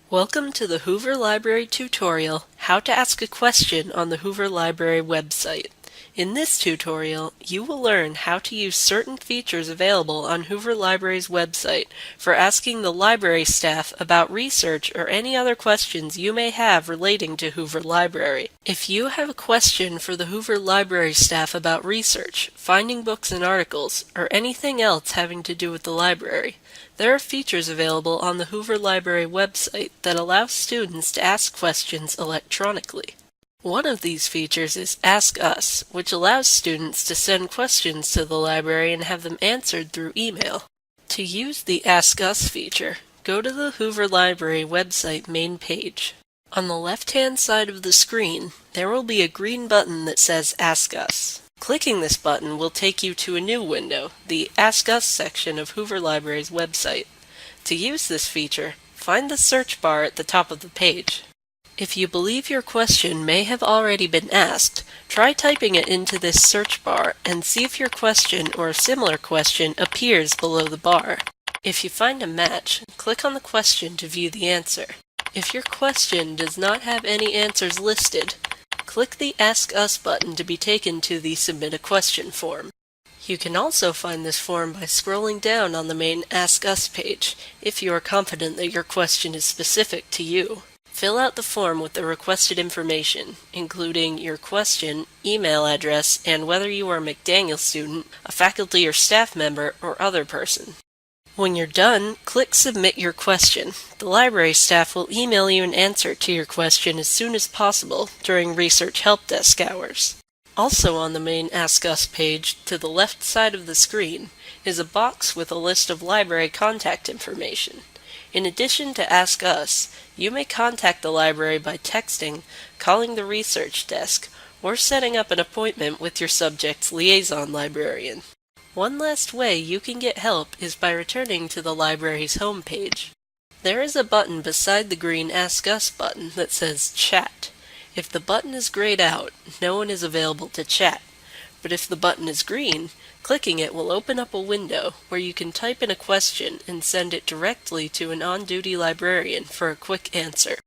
Welcome to the Hoover Library tutorial, How to Ask a Question on the Hoover Library website. In this tutorial, you will learn how to use certain features available on Hoover Library's website for asking the library staff about research or any other questions you may have relating to Hoover Library. If you have a question for the Hoover Library staff about research, finding books and articles, or anything else having to do with the library, there are features available on the Hoover Library website that allow students to ask questions electronically. One of these features is Ask Us, which allows students to send questions to the library and have them answered through email. To use the Ask Us feature, go to the Hoover Library website main page. On the left-hand side of the screen, there will be a green button that says Ask Us. Clicking this button will take you to a new window, the Ask Us section of Hoover Library's website. To use this feature, find the search bar at the top of the page. If you believe your question may have already been asked, try typing it into this search bar and see if your question or a similar question appears below the bar. If you find a match, click on the question to view the answer. If your question does not have any answers listed, click the Ask Us button to be taken to the Submit a Question form. You can also find this form by scrolling down on the main Ask Us page, if you are confident that your question is specific to you. Fill out the form with the requested information, including your question, email address, and whether you are a McDaniel student, a faculty or staff member, or other person. When you're done, click Submit Your Question. The library staff will email you an answer to your question as soon as possible during Research Help Desk hours. Also on the main Ask Us page, to the left side of the screen, is a box with a list of library contact information. In addition to Ask Us, you may contact the library by texting, calling the research desk, or setting up an appointment with your subject's liaison librarian. One last way you can get help is by returning to the library's homepage. There is a button beside the green Ask Us button that says Chat. If the button is grayed out, no one is available to chat. But if the button is green, clicking it will open up a window where you can type in a question and send it directly to an on-duty librarian for a quick answer.